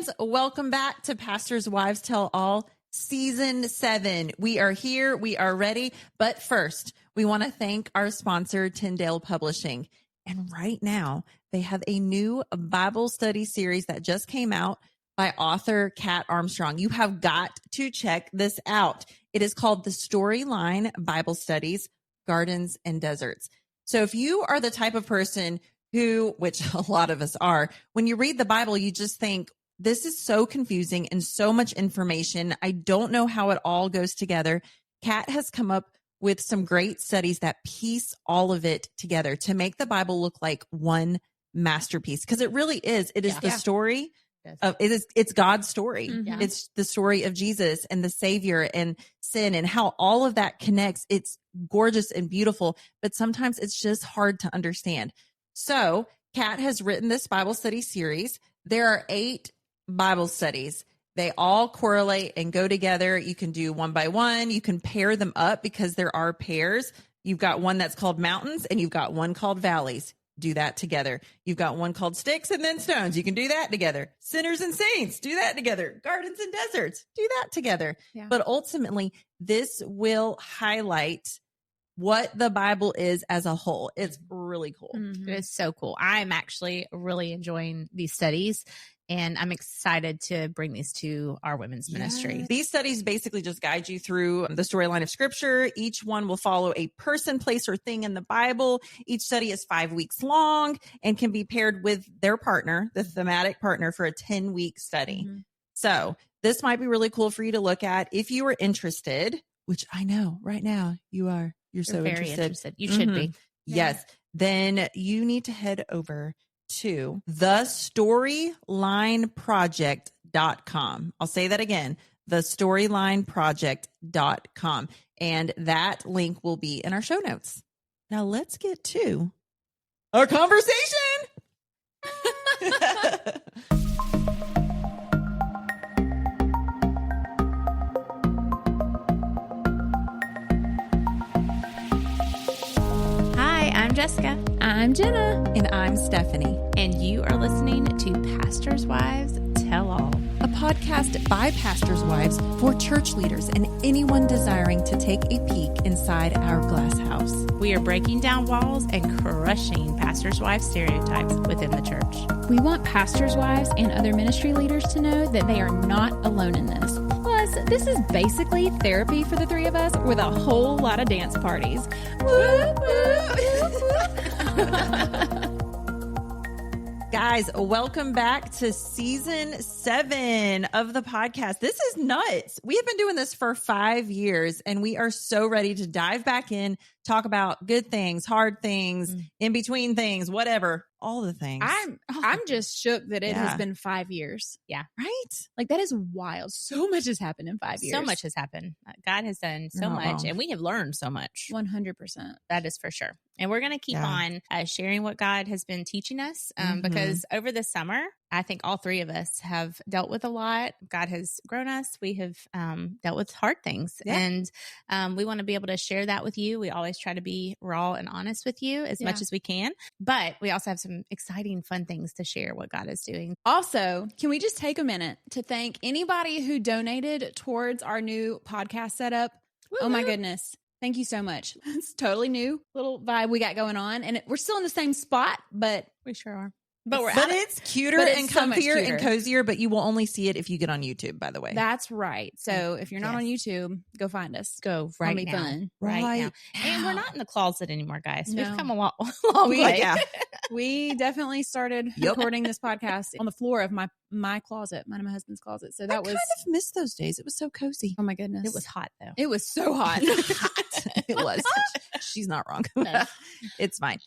friends, welcome back to Pastor's Wives Tell All, Season 7. We are here. We are ready. But first, we want to thank our sponsor, Tyndale Publishing. And right now, they have a new Bible study series that just came out by author Kat Armstrong. You have got to check this out. It is called The Storyline Bible Studies, Gardens and Deserts. So if you are the type of person who, which a lot of us are, when you read the Bible, you just think, this is so confusing and so much information. I don't know how it all goes together. Kat has come up with some great studies that piece all of it together to make the Bible look like one masterpiece, because it really is. It is the story of it's God's story. Mm-hmm. It's the story of Jesus and the Savior and sin and how all of that connects. It's gorgeous and beautiful, but sometimes it's just hard to understand. So Kat has written this Bible study series. There are 8 Bible studies. They all correlate and go together. You can do one by one. You can pair them up because there are pairs. You've got one that's called mountains and you've got one called valleys. Do that together. You've got one called sticks and then stones. You can do that together. Sinners and saints, do that together. Gardens and deserts, do that together. Yeah. But ultimately, this will highlight what the Bible is as a whole. It's really cool. Mm-hmm. It's so cool. I'm actually really enjoying these studies, and I'm excited to bring these to our women's ministry. These studies basically just guide you through the storyline of scripture. Each one will follow a person, place, or thing in the Bible. Each study is 5 weeks long and can be paired with their partner, the thematic partner, for a 10-week study. Mm-hmm. So this might be really cool for you to look at if you are interested, which I know right now you are. You're so very interested. You should be. Yes. Then you need to head over to thestorylineproject.com. I'll say that again, thestorylineproject.com. And that link will be in our show notes. Now let's get to our conversation. I'm Jessica. I'm Jenna. And I'm Stephanie. And you are listening to Pastor's Wives Tell All, a podcast by pastors' wives for church leaders and anyone desiring to take a peek inside our glass house. We are breaking down walls and crushing pastors' wives stereotypes within the church. We want pastors' wives and other ministry leaders to know that they are not alone in this. Plus, this is basically therapy for the 3 of us with a whole lot of dance parties. Woo, woo. Guys, welcome back to season 7 of the podcast. This is nuts. We have been doing this for 5 years and we are so ready to dive back in, talk about good things, hard things, in between things, whatever, all the things. I'm just shook that it has been 5 years. Yeah. Right? Like, that is wild. So much has happened in 5 years. So much has happened. God has done so much and we have learned so much. 100%. That is for sure. And we're going to keep on sharing what God has been teaching us because over the summer, I think all 3 of us have dealt with a lot. God has grown us. We have dealt with hard things and we want to be able to share that with you. We always try to be raw and honest with you as much as we can, but we also have some exciting, fun things to share what God is doing. Also, can we just take a minute to thank anybody who donated towards our new podcast setup? Woo-hoo. Oh my goodness. Thank you so much. It's totally new little vibe we got going on. And we're still in the same spot, but we sure are. But it's cuter and comfier and cozier, but you will only see it if you get on YouTube, by the way. That's right. So if you're not on YouTube, go find us. Go right now. Fun. Right now. And we're not in the closet anymore, guys. No. We've come a long way. Yeah. We definitely started recording this podcast on the floor of my closet, mine and my husband's closet. So that was... I kind of missed those days. It was so cozy. Oh my goodness. It was hot though. It was so hot. It was. She's not wrong. No. It's fine.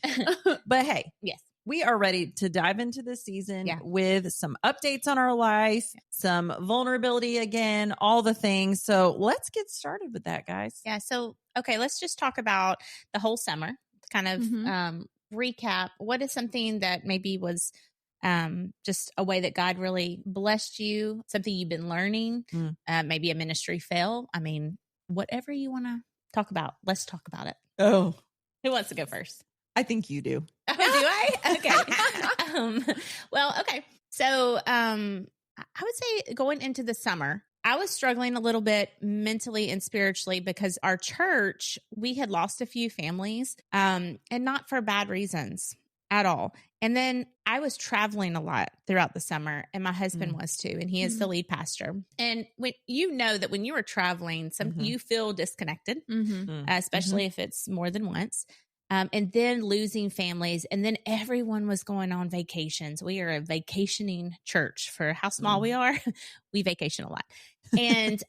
But hey. Yes. We are ready to dive into this season with some updates on our life, some vulnerability again, all the things. So let's get started with that, guys. Yeah. So, okay, let's just talk about the whole summer, kind of recap. What is something that maybe was just a way that God really blessed you, something you've been learning, maybe a ministry fail. I mean, whatever you want to talk about, let's talk about it. Oh, who wants to go first? I think you do. Oh, do I? Okay. Well, okay. So, I would say going into the summer, I was struggling a little bit mentally and spiritually because our church, we had lost a few families, and not for bad reasons at all. And then I was traveling a lot throughout the summer, and my husband was too, and he is the lead pastor. And when you know that when you are traveling, you feel disconnected, especially if it's more than once. And then losing families, and then everyone was going on vacations. We are a vacationing church for how small we are. We vacation a lot. And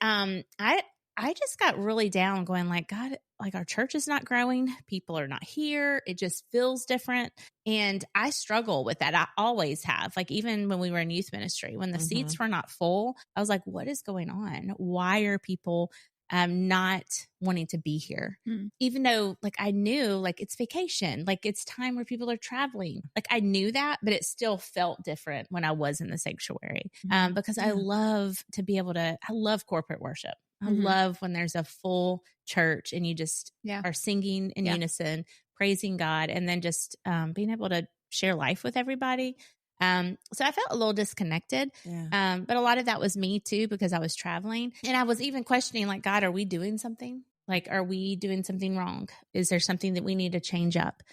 I just got really down going like, God, like our church is not growing. People are not here. It just feels different. And I struggle with that. I always have. Like even when we were in youth ministry, when the seats were not full, I was like, what is going on? Why are people not wanting to be here? Even though like I knew like it's vacation, like it's time where people are traveling. Like I knew that, but it still felt different when I was in the sanctuary, because I love to be able to, I love corporate worship. I love when there's a full church and you just are singing in unison, praising God, and then just being able to share life with everybody. So I felt a little disconnected, but a lot of that was me too, because I was traveling, and I was even questioning like, God, are we doing something? Like, are we doing something wrong? Is there something that we need to change up?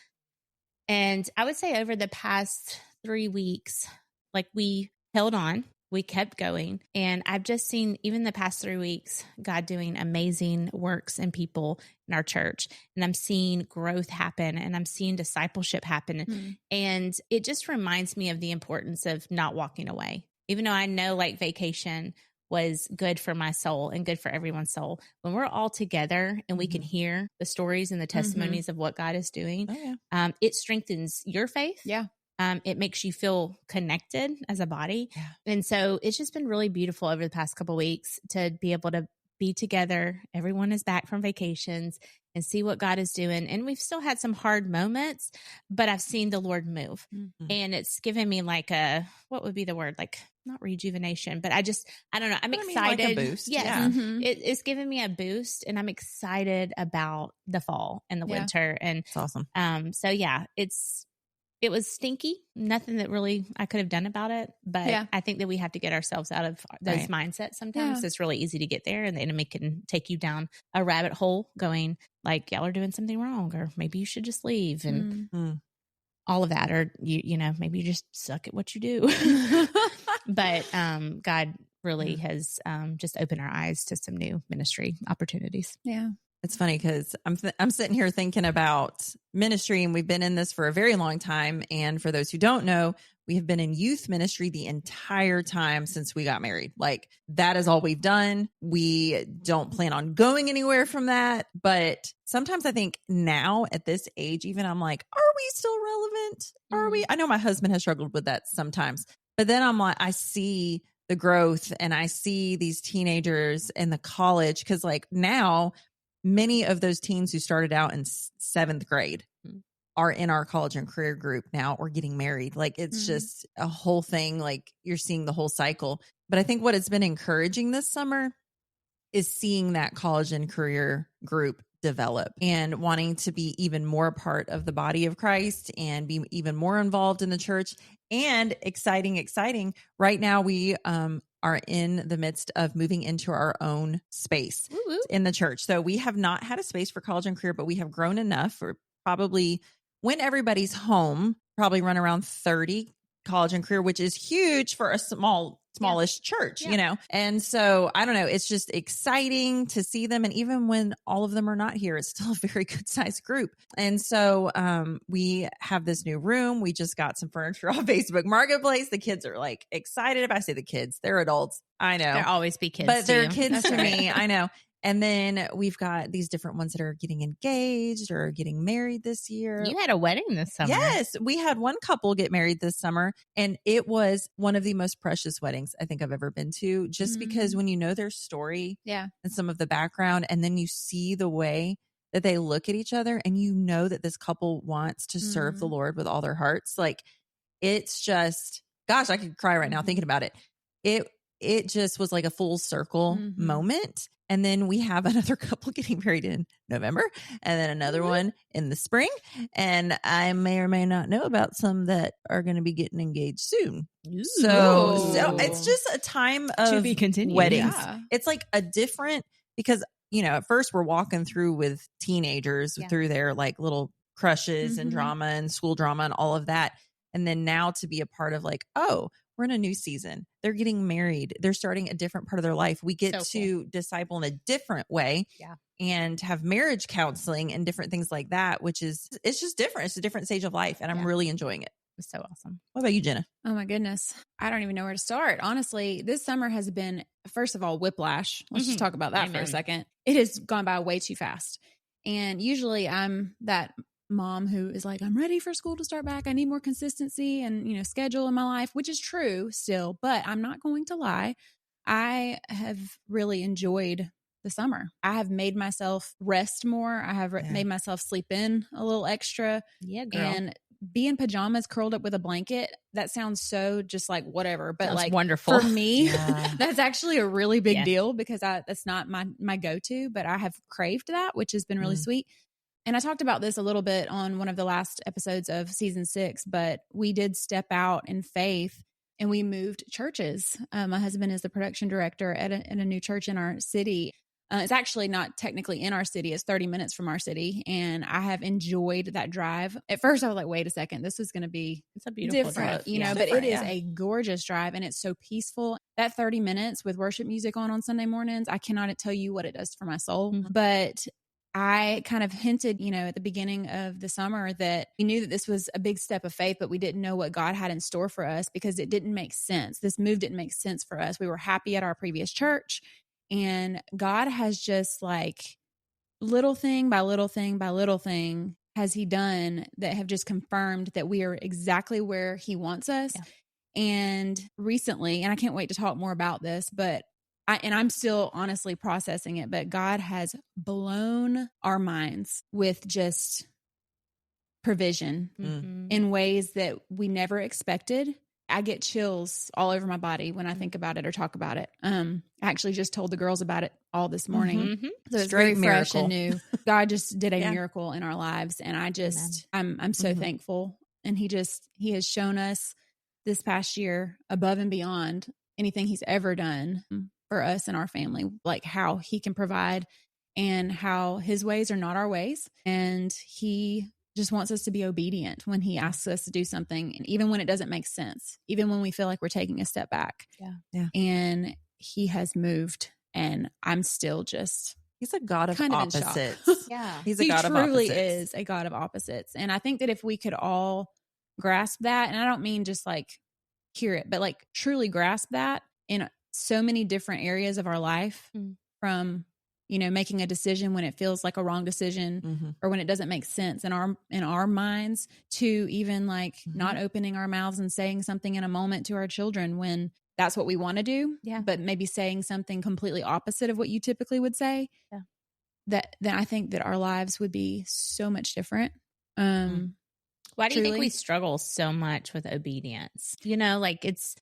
And I would say over the past 3 weeks, like we held on, we kept going. And I've just seen, even the past 3 weeks, God doing amazing works in people in our church. And I'm seeing growth happen, and I'm seeing discipleship happen. And it just reminds me of the importance of not walking away. Even though I know like vacation was good for my soul and good for everyone's soul, when we're all together and we can hear the stories and the testimonies of what God is doing, it strengthens your faith. It makes you feel connected as a body. And so it's just been really beautiful over the past couple of weeks to be able to be together. Everyone is back from vacations and see what God is doing. And we've still had some hard moments, but I've seen the Lord move. And it's given me like a, what would be the word? Like not rejuvenation, but I don't know. I'm excited. Like a boost. It's given me a boost, and I'm excited about the fall and the winter. And it's awesome. So yeah, it was stinky. Nothing that really I could have done about it. But I think that we have to get ourselves out of those mindsets sometimes. It's really easy to get there, and the enemy can take you down a rabbit hole going like, y'all are doing something wrong, or maybe you should just leave, and all of that. Or, you know, maybe you just suck at what you do. But God really has just opened our eyes to some new ministry opportunities. It's funny because I'm sitting here thinking about ministry, and we've been in this for a very long time. And for those who don't know, we have been in youth ministry the entire time since we got married. Like that is all we've done. We don't plan on going anywhere from that. But sometimes I think now at this age, even I'm like, are we still relevant? Are we? I know my husband has struggled with that sometimes, but then I'm like, I see the growth, and I see these teenagers in the college, because like now, many of those teens who started out in 7th grade are in our college and career group now, or getting married. Like it's just a whole thing. Like you're seeing the whole cycle. But I think what has been encouraging this summer is seeing that college and career group develop, and wanting to be even more a part of the body of Christ and be even more involved in the church. And exciting. Right now we are in the midst of moving into our own space in the church. So we have not had a space for college and career, but we have grown enough for probably, when everybody's home, probably run around 30 college and career, which is huge for a smallish church, you know? And so I don't know, it's just exciting to see them. And even when all of them are not here, it's still a very good sized group. And so we have this new room. We just got some furniture off Facebook Marketplace. The kids are like excited. If I say the kids, they're adults. I know. There'll always be kids, but they're kids to me. I know. And then we've got these different ones that are getting engaged or getting married this year. You had a wedding this summer. Yes. We had one couple get married this summer, and it was one of the most precious weddings I think I've ever been to, just because when you know their story and some of the background, and then you see the way that they look at each other, and you know that this couple wants to serve the Lord with all their hearts. Like it's just, gosh, I could cry right now thinking about it. it just was like a full circle Mm-hmm. moment. And then we have another couple getting married in November, and then another one in the spring. And I may or may not know about some that are going to be getting engaged soon. So it's just a time of To be continued. weddings. Yeah. It's like a different, because, you know, at first we're walking through with teenagers through their like little crushes and drama and school drama and all of that. And then now to be a part of like, oh, we're in a new season. They're getting married. They're starting a different part of their life. We get to disciple in a different way and have marriage counseling and different things like that, which is, it's just different. It's a different stage of life. And I'm really enjoying it. It's so awesome. What about you, Jenna? Oh my goodness. I don't even know where to start. Honestly, this summer has been, first of all, whiplash. Let's just talk about that for a second. It has gone by way too fast. And usually I'm that mom who is like, I'm ready for school to start back. I need more consistency and, you know, schedule in my life, which is true still, but I'm not going to lie. I have really enjoyed the summer. I have made myself rest more. I have made myself sleep in a little extra. Yeah, girl. And be in pajamas curled up with a blanket. That sounds so just like whatever, but sounds like wonderful for me, that's actually a really big deal because that's not my go-to, but I have craved that, which has been really sweet. And I talked about this a little bit on one of the last episodes of season 6, but we did step out in faith and we moved churches. My husband is the production director at a new church in our city. It's actually not technically in our city. It's 30 minutes from our city. And I have enjoyed that drive. At first I was like, wait a second, this is going to be it's a beautiful different, drive. you know, but it is a gorgeous drive and it's so peaceful. That 30 minutes with worship music on Sunday mornings, I cannot tell you what it does for my soul. But I kind of hinted, you know, at the beginning of the summer that we knew that this was a big step of faith, but we didn't know what God had in store for us because it didn't make sense. This move didn't make sense for us. We were happy at our previous church, and God has just like little thing by little thing by little thing has he done that have just confirmed that we are exactly where he wants us. And recently, and I can't wait to talk more about this, but I'm still honestly processing it, but God has blown our minds with just provision in ways that we never expected. I get chills all over my body when I think about it or talk about it. I actually just told the girls about it all this morning. So it's very fresh and new. God just did a miracle in our lives. And I'm so thankful. And he has shown us this past year above and beyond anything he's ever done for us and our family, like how he can provide and how his ways are not our ways. And he just wants us to be obedient when he asks us to do something. And even when it doesn't make sense, even when we feel like we're taking a step back. And he has moved, and I'm still just, he's a God of opposites. He's a he God of opposites. He truly is a God of opposites. And I think that if we could all grasp that, and I don't mean just like hear it, but like truly grasp that in so many different areas of our life, from, you know, making a decision when it feels like a wrong decision or when it doesn't make sense in our minds, to even like not opening our mouths and saying something in a moment to our children when that's what we want to do, but maybe saying something completely opposite of what you typically would say, then I think that our lives would be so much different. Why do you think we struggle so much with obedience? You know, like it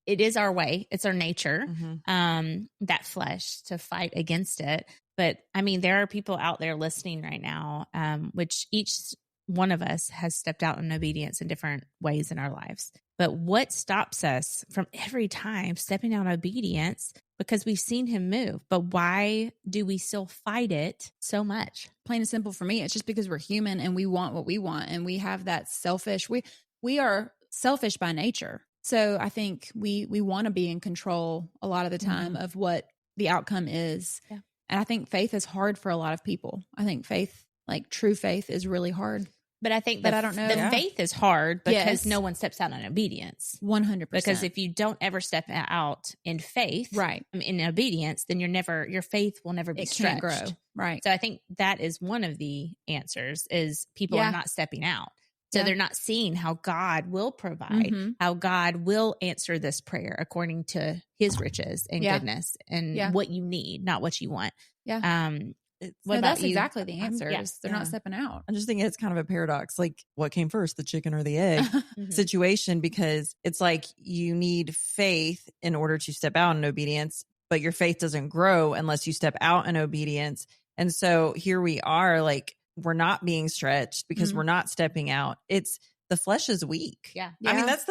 is our way. It's our nature, that flesh, to fight against it. But I mean, there are people out there listening right now, which each one of us has stepped out in obedience in different ways in our lives. But what stops us from every time stepping out in obedience? Because we've seen him move, but why do we still fight it so much? Plain and simple for me, it's just because we're human and we want what we want, and we have that selfish. We are selfish by nature, so I think we want to be in control a lot of the time of what the outcome is. And I think faith is hard for a lot of people. I think faith, like true faith, is really hard. But I think I don't know. The faith is hard because no one steps out in obedience. 100%. Because if you don't ever step out in faith, in obedience, then your faith will never be stretched. Can't grow. Right. So I think that is one of the answers, is people are not stepping out. So they're not seeing how God will provide, how God will answer this prayer according to his riches and goodness and what you need, not what you want. What No, about that's you? exactly the answer. Yeah. Is they're not stepping out. I'm just thinking it's kind of a paradox. Like, what came first, the chicken or the egg Mhm. situation? Because it's like you need faith in order to step out in obedience, but your faith doesn't grow unless you step out in obedience. And so here we are, like, we're not being stretched because we're not stepping out. It's the flesh is weak. Yeah. I mean, Yeah. that's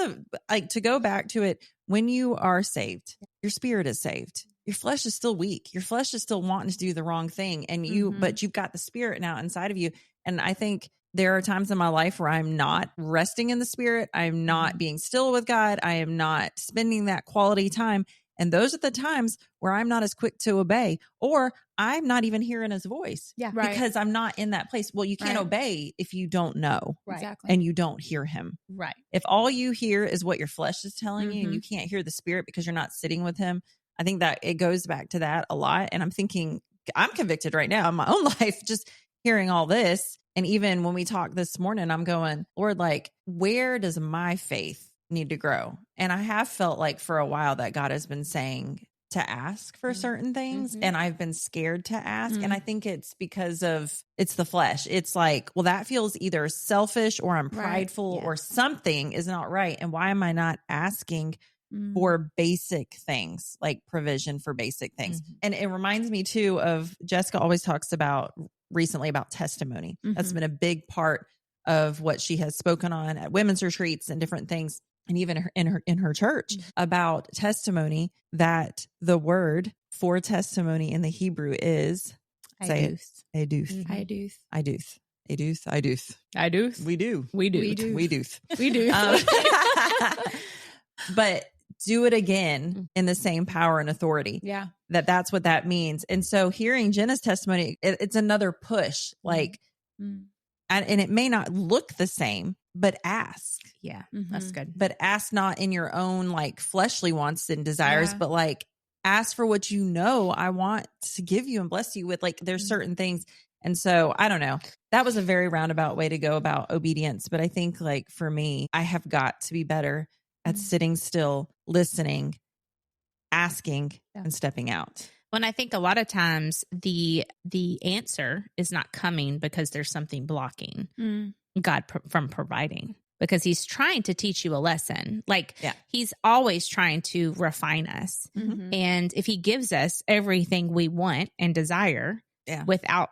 like, to go back to it, when you are saved, your spirit is saved. Your flesh is still weak. Your flesh is still wanting to do the wrong thing. And but you've got the spirit now inside of you. And I think there are times in my life where I'm not resting in the spirit. I'm not being still with God. I am not spending that quality time. And those are the times where I'm not as quick to obey, or I'm not even hearing his voice. Yeah. Right. Because I'm not in that place. Well, you can't Right. obey if you don't know Right. Exactly. and you don't hear him. Right. If all you hear is what your flesh is telling you and you can't hear the spirit because you're not sitting with him, I think that it goes back to that a lot. And I'm thinking, I'm convicted right now in my own life, just hearing all this. And even when we talked this morning, I'm going, Lord, like, where does my faith need to grow? And I have felt like for a while that God has been saying to ask for certain things. And I've been scared to ask. And I think it's because it's the flesh. It's like, well, that feels either selfish or I'm prideful or something is not right. And why am I not asking for basic things, like provision for basic things? And it reminds me too of, Jessica always talks about recently about testimony. That's been a big part of what she has spoken on at women's retreats and different things. And even in her church about testimony, that the word for testimony in the Hebrew is, say it, aduth. Aduth. We do. But do it again in the same power and authority. Yeah. That's what that means. And so hearing Jenna's testimony, it's another push, like, and it may not look the same, but ask. Yeah. That's good. But ask not in your own like fleshly wants and desires, but like ask for what you know I want to give you and bless you with. Like, there's certain things. And so I don't know. That was a very roundabout way to go about obedience. But I think, like, for me, I have got to be better at sitting still, listening, asking, and stepping out. When I think a lot of times the answer is not coming because there's something blocking God from providing, because he's trying to teach you a lesson. Like, he's always trying to refine us. And if he gives us everything we want and desire without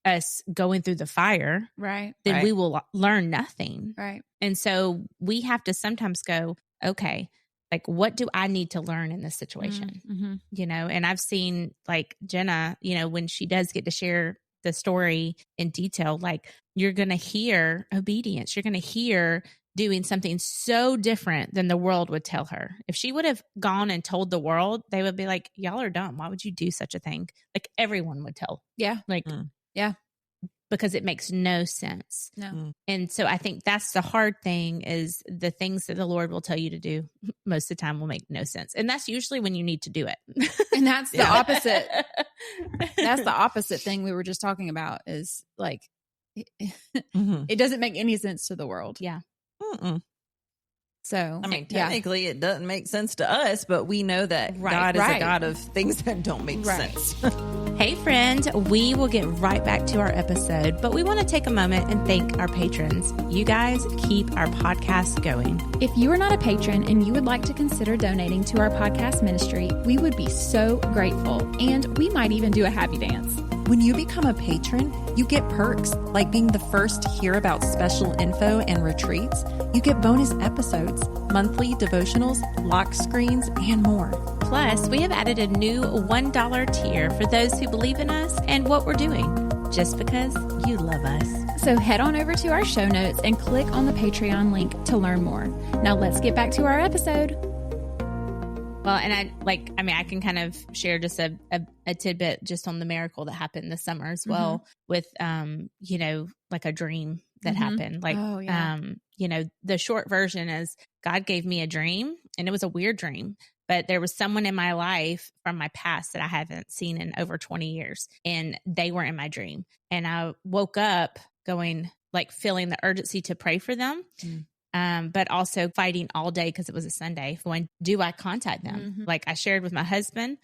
us going through the fire, then we will learn nothing. And so we have to sometimes go, okay, like, what do I need to learn in this situation? You know, and I've seen, like, Jenna, you know, when she does get to share the story in detail, like, you're going to hear obedience. You're going to hear doing something so different than the world would tell her. If she would have gone and told the world, they would be like, y'all are dumb. Why would you do such a thing? Like, everyone would tell. Like, because it makes no sense. And so I think that's the hard thing, is the things that the Lord will tell you to do most of the time will make no sense. And that's usually when you need to do it. And that's the opposite. That's the opposite thing we were just talking about, is like, it doesn't make any sense to the world. So, I mean, technically it doesn't make sense to us, but we know that God is a God of things that don't make sense. Hey, friend, we will get right back to our episode, but we want to take a moment and thank our patrons. You guys keep our podcast going. If you are not a patron and you would like to consider donating to our podcast ministry, we would be so grateful, and we might even do a happy dance. When you become a patron, you get perks like being the first to hear about special info and retreats. You get bonus episodes, monthly devotionals, lock screens, and more. Plus, we have added a new $1 tier for those who believe in us and what we're doing, just because you love us. So head on over to our show notes and click on the Patreon link to learn more. Now let's get back to our episode. Well, and I can kind of share just a tidbit just on the miracle that happened this summer as well, with, you know, like a dream that happened. Like, you know, the short version is God gave me a dream, and it was a weird dream, but there was someone in my life from my past that I haven't seen in over 20 years. And they were in my dream. And I woke up going, like, feeling the urgency to pray for them. But also fighting all day, because it was a Sunday, going, do I contact them? Like, I shared with my husband,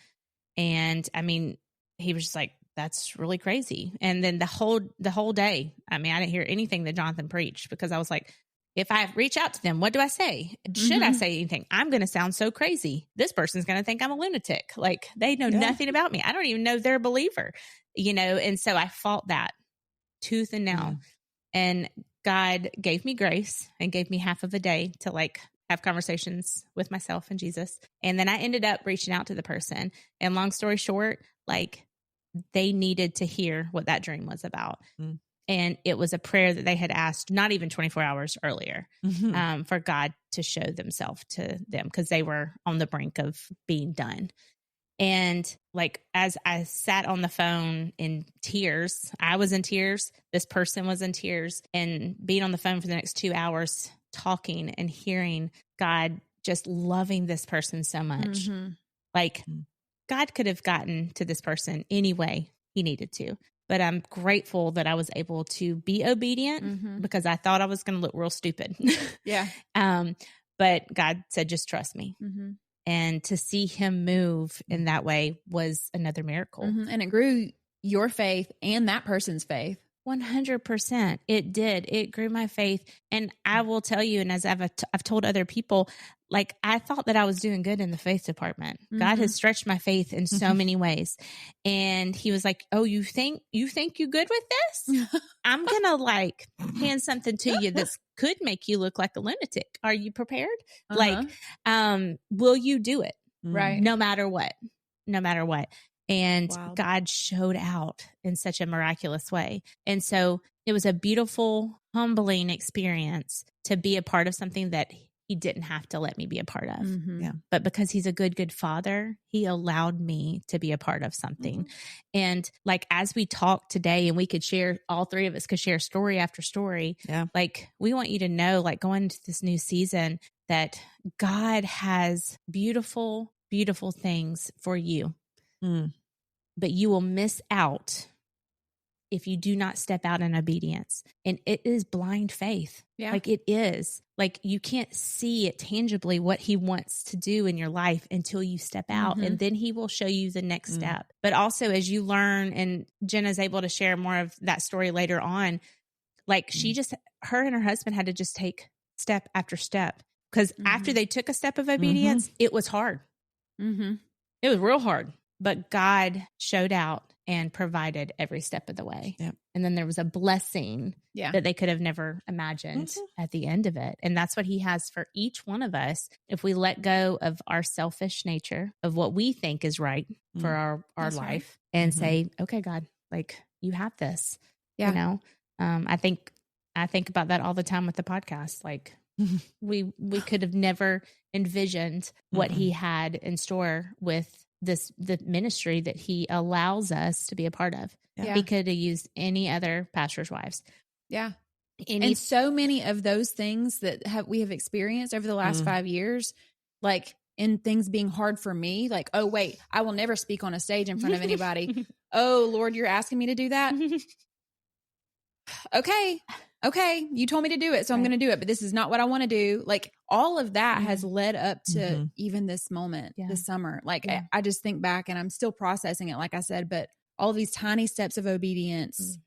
and I mean, he was just like, that's really crazy. And then the whole day, I mean, I didn't hear anything that Jonathan preached because I was like, if I reach out to them, what do I say? Should I say anything? I'm going to sound so crazy. This person's going to think I'm a lunatic. Like, they know nothing about me. I don't even know they're a believer, And so I fought that tooth and nail. And God gave me grace and gave me half of a day to like have conversations with myself and Jesus. And then I ended up reaching out to the person. And long story short, like, they needed to hear what that dream was about. And it was a prayer that they had asked not even 24 hours earlier for God to show themselves to them because they were on the brink of being done. And like, as I sat on the phone in tears, I was in tears. This person was in tears, and being on the phone for the next 2 hours, talking and hearing God just loving this person so much. Like, God could have gotten to this person any way he needed to. But I'm grateful that I was able to be obedient because I thought I was going to look real stupid. But God said, just trust me. And to see him move in that way was another miracle. And it grew your faith and that person's faith. 100%. It did. It grew my faith. And I will tell you, and as I've told other people, like, I thought that I was doing good in the faith department. God has stretched my faith in so many ways. And he was like, oh, you think you good with this? I'm going to like hand something to you that could make you look like a lunatic. Are you prepared? Like, will you do it? Right. No matter what. And God showed out in such a miraculous way. And so it was a beautiful, humbling experience to be a part of something that he didn't have to let me be a part of. But because he's a good father, he allowed me to be a part of something. And like, as we talked today, and we could share, all three of us could share story after story. Like, we want you to know, like, going into this new season, that God has beautiful, beautiful things for you. But you will miss out if you do not step out in obedience. And it is blind faith. Like, it is. Like, you can't see it tangibly what he wants to do in your life until you step out. And then he will show you the next step. But also, as you learn, and Jenna's able to share more of that story later on, like, her and her husband had to just take step after step. Because after they took a step of obedience, it was hard. It was real hard. But God showed out and provided every step of the way. And then there was a blessing that they could have never imagined at the end of it. And that's what he has for each one of us. If we let go of our selfish nature, of what we think is right for our life, and say, okay, God, like, you have this, I think about that all the time with the podcast. Like, we could have never envisioned what he had in store with the ministry that he allows us to be a part of. He could have used any other pastor's wives. And so many of those things that we have experienced over the last 5 years, like, in things being hard for me, like, oh wait, I will never speak on a stage in front of anybody. Oh Lord, you're asking me to do that? Okay, you told me to do it, so I'm going to do it, but this is not what I want to do. Like, all of that has led up to even this moment, this summer. Like, I just think back, and I'm still processing it, like I said, but all of these tiny steps of obedience,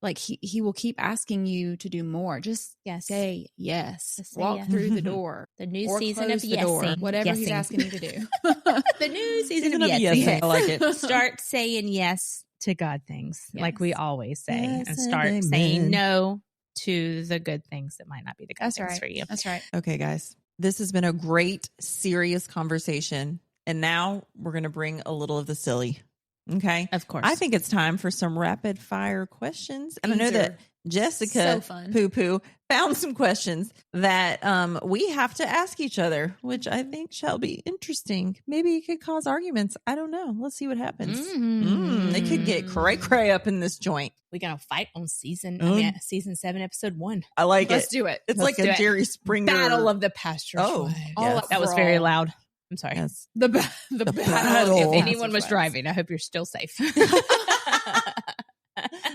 like, he will keep asking you to do more. Just say yes. Just say walk yes. through the door. The new season of yesing. Whatever he's asking you to do. The new season of yesing. I like it. Start saying yes to God things, like we always say, Yes, and start amen. saying no to the good things that might not be the good things for you. That's right. Okay, guys, this has been a great, serious conversation. And now we're going to bring a little of the silly. Okay. Of course. I think it's time for some rapid fire questions. And I know that Jessica Poo Poo found some questions that we have to ask each other, which I think shall be interesting. Maybe it could cause arguments. I don't know. Let's see what happens. It could get cray up in this joint. We're going to fight on season 7, episode 1. I like Let's do it. It's Let's like a Jerry Springer. Battle of the Pastors. Oh, yes. That was very loud. I'm sorry. Yes. The battle. If anyone was driving, I hope you're still safe.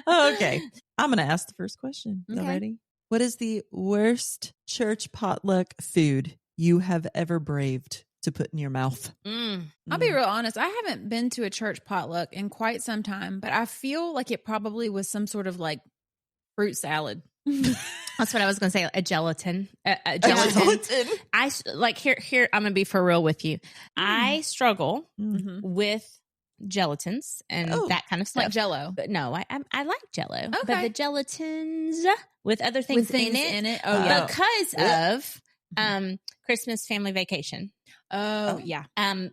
Okay. I'm going to ask the first question. Y'all ready? What is the worst church potluck food you have ever braved? to put in your mouth. I'll be real honest. I haven't been to a church potluck in quite some time, but I feel like it probably was some sort of like fruit salad. That's what I was going to say. A gelatin. A gelatin. I like here. I'm going to be for real with you. I struggle with gelatins and that kind of stuff. Like Jell-O. But no, I like Jell-O. Okay. But the gelatins with other things, in it. Oh, yeah. Because of Christmas family vacation. Oh, yeah.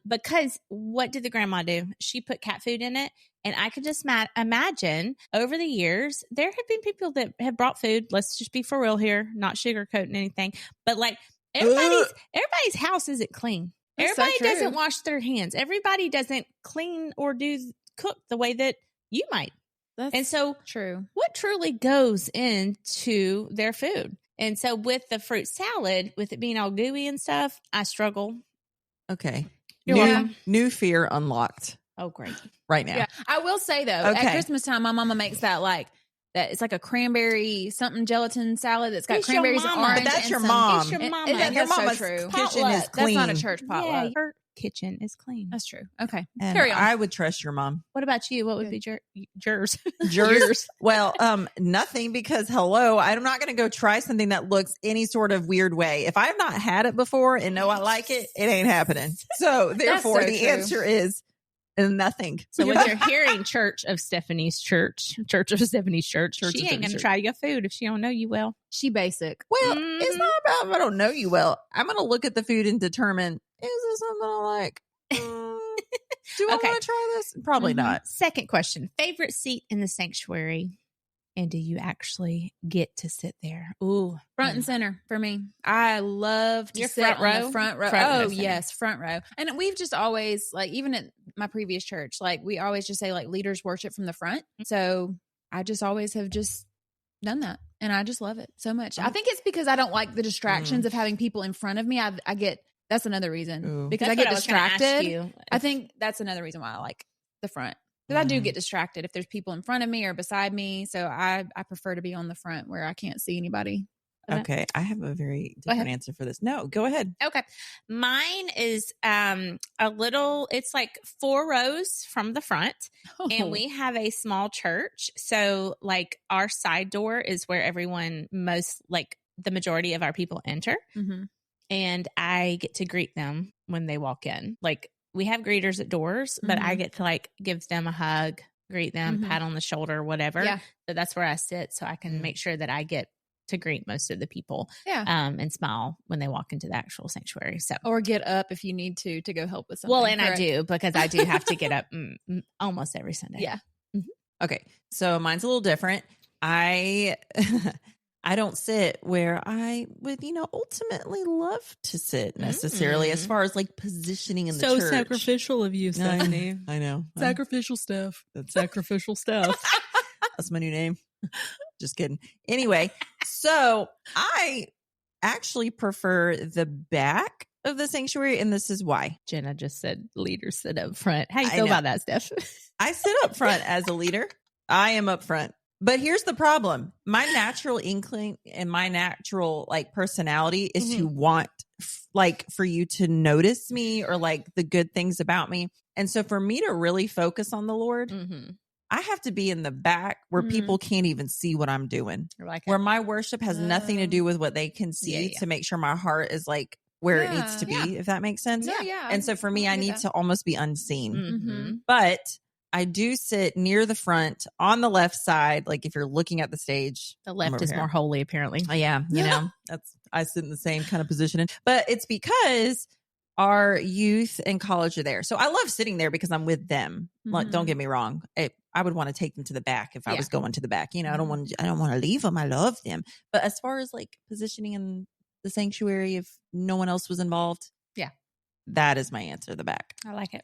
Because what did the grandma do? She put cat food in it. And I could just imagine over the years, there have been people that have brought food. Let's just be for real here, not sugarcoating anything. But like everybody's house isn't clean. That's Everybody so true. doesn't wash their hands. Everybody doesn't clean or cook the way that you might. And so true. What truly goes into their food? And so with the fruit salad, with it being all gooey and stuff, I struggle. Okay. You're welcome. New fear unlocked. Oh, great. Right now. Yeah. I will say though, at Christmas time, my mama makes that it's like a cranberry something gelatin salad that's got cranberries and orange. But that's and your some- mom. It's your mama. That's your so mama's true. kitchen is That's clean. not a church potluck. Yeah, her kitchen is clean. That's true. Okay. And Carry on. I would trust your mom. What about you? What would be yours? Yours? Well, nothing, because I'm not going to go try something that looks any sort of weird way. If I've not had it before and know I like it, it ain't happening. So therefore, so the true. answer is nothing. So when you're hearing Church of Stephanie's Church of Stephanie's Church, she ain't going to try your food if she don't know you well. She basic. Well, it's not about if I don't know you well. I'm going to look at the food and determine, is this something I like? Do I Okay. want to try this? Probably not. Second question. Favorite seat in the sanctuary? And do you actually get to sit there? Ooh. Front and center for me. I love to Your sit front on row? the front row. Front row Oh, center. yes, front row. And we've just always, like, even at my previous church, like, we always just say, like, leaders worship from the front. So I just always have just done that. And I just love it so much. I think it's because I don't like the distractions of having people in front of me. I get, that's another reason. Ooh. Because That's I get what was gonna ask distracted. you. I think that's another reason why I like the front. Because I do get distracted if there's people in front of me or beside me. So I prefer to be on the front where I can't see anybody. Okay. I have a very different answer for this. No, go ahead. Okay. Mine is it's like 4 rows from the front. And we have a small church. So like our side door is where everyone the majority of our people enter. Mm-hmm. And I get to greet them when they walk in. Like we have greeters at doors, but I get to like give them a hug, greet them, pat on the shoulder, whatever. Yeah. So that's where I sit. So I can make sure that I get to greet most of the people. Yeah. And smile when they walk into the actual sanctuary. So Or get up if you need to go help with something. well, and correct? I do, because I do have to get up almost every Sunday. Yeah. Okay. So mine's a little different. I don't sit where I would, ultimately love to sit necessarily, as far as like positioning in the church. sacrificial of you, Stephanie. I know. Sacrificial stuff. That's sacrificial stuff. That's my new name. Just kidding. Anyway, so I actually prefer the back of the sanctuary, and this is why. Jenna just said leaders sit up front. How do you I feel know. about that, Steph? I sit up front as a leader. I am up front. But here's the problem. My natural inkling and my natural personality is to want for you to notice me or like the good things about me. And so for me to really focus on the Lord, I have to be in the back where people can't even see what I'm doing. Where my worship has nothing to do with what they can see to make sure my heart is like where it needs to be, if that makes sense. Yeah. And so for me, I need to almost be unseen. But But I do sit near the front on the left side. Like if you're looking at the stage, the left is more holy, apparently. Yeah. I sit in the same kind of position, but it's because our youth and college are there. So I love sitting there because I'm with them. Like, don't get me wrong. I would want to take them to the back if I was going to the back. I don't want to leave them. I love them. But as far as like positioning in the sanctuary, if no one else was involved, that is my answer, the back. I like it.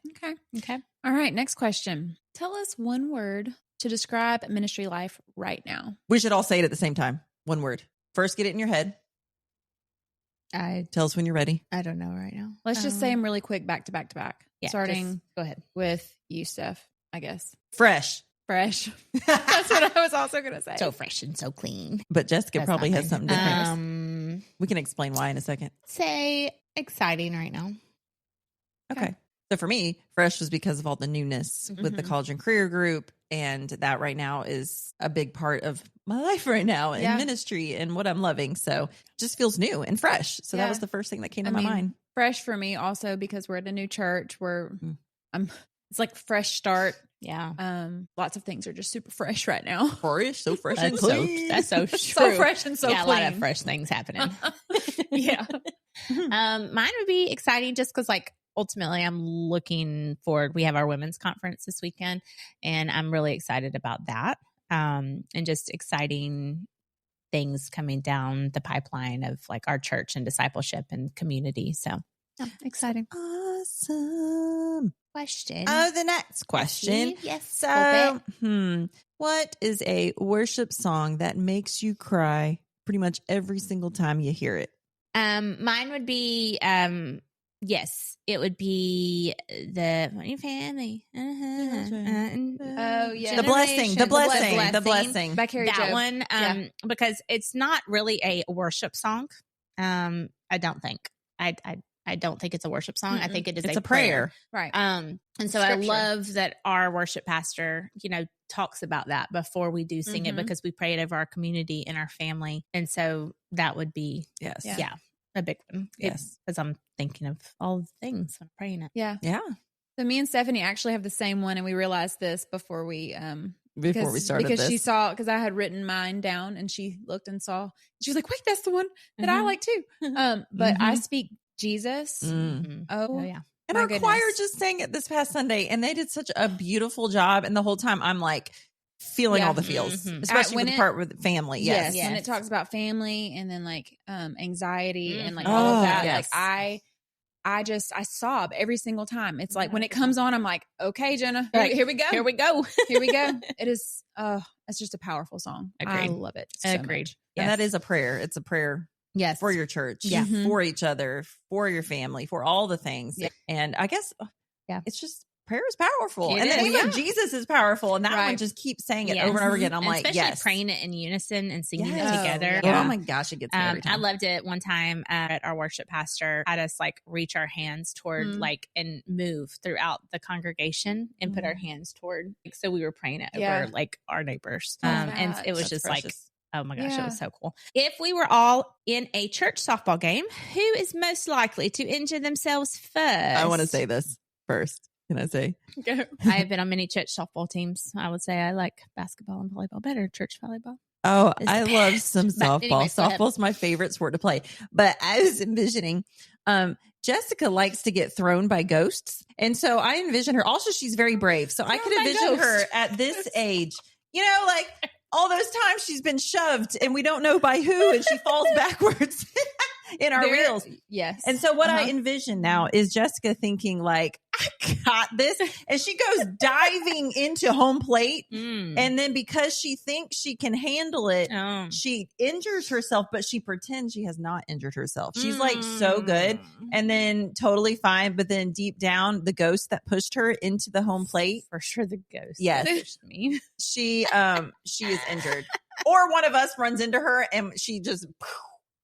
Okay. All right. Next question. Tell us one word to describe ministry life right now. We should all say it at the same time. One word. First, get it in your head. Tell us when you're ready. I don't know right now. Let's just say them really quick, back to back to back. Yeah, Starting go ahead with you, Steph, I guess. Fresh. Fresh. That's what I was also going to say. So fresh and so clean. But Jessica That's probably not has good. something different. We can explain why in a second. Say exciting right now. Okay. So for me, fresh was because of all the newness with the college and career group. And that right now is a big part of my life right now in ministry and what I'm loving. So it just feels new and fresh. So that was the first thing that came to my mind. Fresh for me also because we're at a new church where it's like fresh start. Yeah. Lots of things are just super fresh right now. Fresh, so fresh and That's so clean. that's so true. So fresh and so yeah, clean. a lot of fresh things happening. Yeah. Mine would be exciting just because like ultimately I'm looking forward. We have our women's conference this weekend and I'm really excited about that. And just exciting things coming down the pipeline of like our church and discipleship and community. So yeah, exciting. Awesome. Question. Oh, the next question. Yes. So, what is a worship song that makes you cry pretty much every single time you hear it? Mine would be, yes, it would be the family. Oh yeah. The blessing. By Carrie That Joe. one, because it's not really a worship song. I don't think. I don't think it's a worship song. I think it is It's a a prayer. Right. And so Scripture. I love that our worship pastor, talks about that before we do sing it because we pray it over our community and our family. And so that would be, Yes. a big one. Yes. Because I'm thinking of all the things when I'm praying it. Yeah. Yeah. So me and Stephanie actually have the same one, and we realized this before we started because this. she saw, because I had written mine down and she looked and saw, she was like, wait, that's the one that I like too. But I speak Jesus. Oh yeah. And my our choir goodness. just sang it this past Sunday, and they did such a beautiful job. And the whole time I'm like feeling all the feels, especially with the part with family. Yes. When it talks about family and then like anxiety and like all Oh, of that, yes. like I sob every single time. It's like when it comes on, I'm like, okay, Jenna, here we go. Here we go. Here we go. It is, it's just a powerful song. I Agreed. love it. So Agreed. much. And that is a prayer. It's a prayer Yes. for your church, Yeah. for each other, for your family, for all the things. Yeah. And I guess it's just prayer is powerful. It And the is. name of Jesus is powerful. And that one Right. just keeps saying it Yes. over and over again. I'm And like, especially yes. praying it in unison and singing it Yes. together. Oh my gosh, it gets me every time. I loved it one time at our worship pastor had us like reach our hands toward like and move throughout the congregation and put our hands toward so we were praying it over like our neighbors. And it was just like, oh my gosh, it was so cool. If we were all in a church softball game, who is most likely to injure themselves first? I want to say this first. Can I say? I have been on many church softball teams. I would say I like basketball and volleyball better. Church volleyball. Oh, is I the love best. some But softball. anyways, go ahead. Softball's my favorite sport to play. But I was envisioning, Jessica likes to get thrown by ghosts. And so I envision her. Also, she's very brave. So I could by envision her ghosts. at this age, like all those times she's been shoved and we don't know by who and she falls backwards in our reels. Yes. And so what I envision now is Jessica thinking like, I got this. And she goes diving into home plate. And then because she thinks she can handle it, she injures herself, but she pretends she has not injured herself. She's like so good and then totally fine. But then deep down, the ghost that pushed her into the home plate. For sure the ghost. Yes. pushed me. She is injured. Or one of us runs into her and she just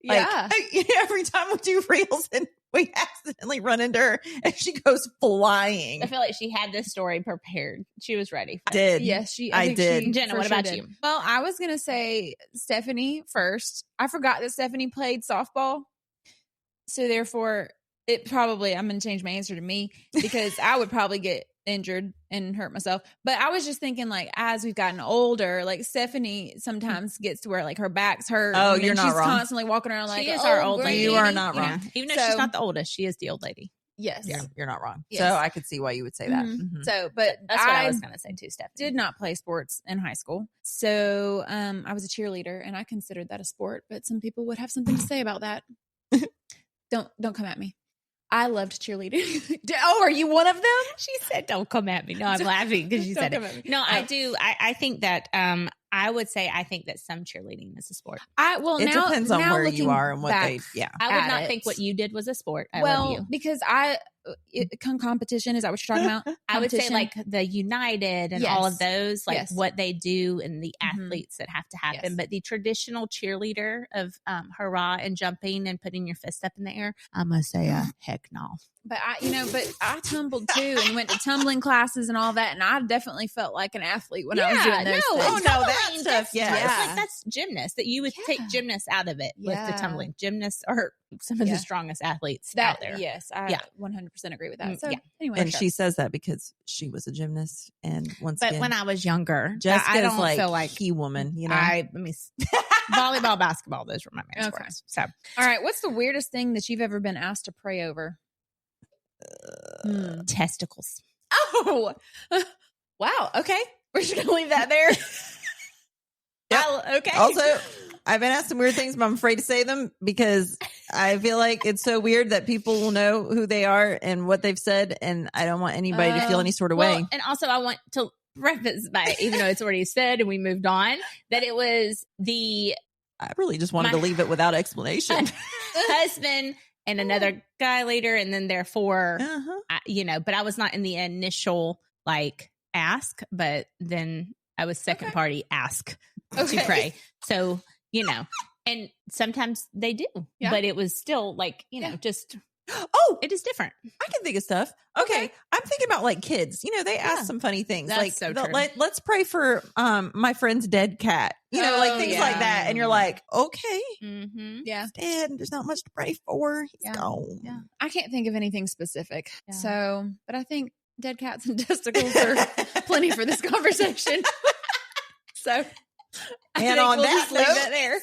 every time we do reels and we accidentally run into her and she goes flying. I feel like she had this story prepared. She was ready. Yes, I think did. she Jenna, for what sure about did. you? Well, I was going to say Stephanie first. I forgot that Stephanie played softball. So therefore, I'm going to change my answer to me because I would probably get injured and hurt myself. But I was just thinking like, as we've gotten older, like Stephanie sometimes gets to where like her back's hurt. Oh, and you're not she's wrong. constantly walking around like, She is our old great. lady. You are not wrong. Yeah. Even though So- she's not the oldest, she is the old lady. Yes. Yeah, you're not wrong. Yes. So I could see why you would say that. Mhm. Mhm. So, but That's what I was going to say too, Stephanie. did not play sports in high school. So I was a cheerleader and I considered that a sport, but some people would have something to say about that. Don't come at me. I loved cheerleading. Oh, are you one of them? She said, don't come at me. No, I'm laughing because you said Don't it. come at me. No, I do. I think that I would say I think that some cheerleading is a sport. It depends on where you are and what back, I would at not it. think what you did was a sport. I love you. Because competition, is that what you're talking about? I would say Competition? like the United and all of Yes. those, like Yes. what they do and the Mhm. athletes that have to happen. Yes. But the traditional cheerleader of hurrah and jumping and putting your fist up in the air, I'm going to say heck no. But I tumbled too and went to tumbling classes and all that. And I definitely felt like an athlete when I was doing those things. Oh, no, that stuff. Yeah. It's like that's gymnasts that you would take gymnasts out of it with the tumbling. Gymnasts are some of the strongest athletes out there. Yes. I 100% agree with that. So anyway. And she says that because she was a gymnast. And again, when I was younger, Jessica's I don't feel like key woman, you know? Volleyball, basketball, those were my main sports. So, all right. What's the weirdest thing that you've ever been asked to pray over? Testicles. Oh, wow. Okay. We're just going to leave that there. Okay. Also, I've been asked some weird things, but I'm afraid to say them because I feel like it's so weird that people will know who they are and what they've said. And I don't want anybody to feel any sort of way. And also I want to preface by, even though it's already said and we moved on, that it was I really just wanted to leave it without explanation. Husband and another guy later, and then therefore, but I was not in the initial ask, but then I was second party ask to pray. So, and sometimes they do, but it was still just. Oh, it is different. I can think of stuff. Okay. I'm thinking about kids. They ask some funny things. That's so true. Let's pray for my friend's dead cat. Things like that. And you're like, okay. Mm-hmm. Yeah. He's dead. There's not much to pray for. He's gone. Yeah. I can't think of anything specific. Yeah. So, but I think dead cats and testicles are plenty for this conversation. So, and on that note, leave that there.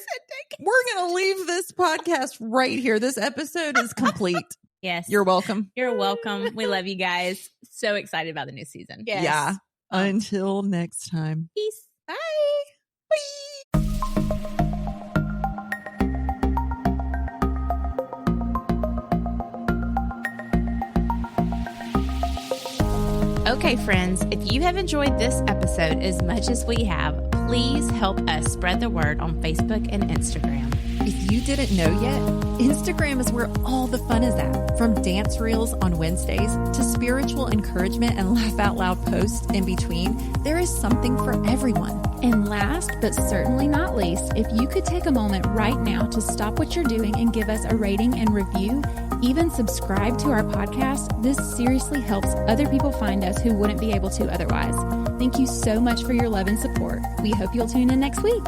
We're going to leave this podcast right here. This episode is complete. Yes. You're welcome. You're welcome. We love you guys. So excited about the new season. Yes. Yeah. Until next time. Peace. Bye. Okay, friends, if you have enjoyed this episode as much as we have, please help us spread the word on Facebook and Instagram. If you didn't know yet, Instagram is where all the fun is at. From dance reels on Wednesdays to spiritual encouragement and laugh out loud posts in between, there is something for everyone. And last but certainly not least, if you could take a moment right now to stop what you're doing and give us a rating and review, even subscribe to our podcast, this seriously helps other people find us who wouldn't be able to otherwise. Thank you so much for your love and support. We hope you'll tune in next week.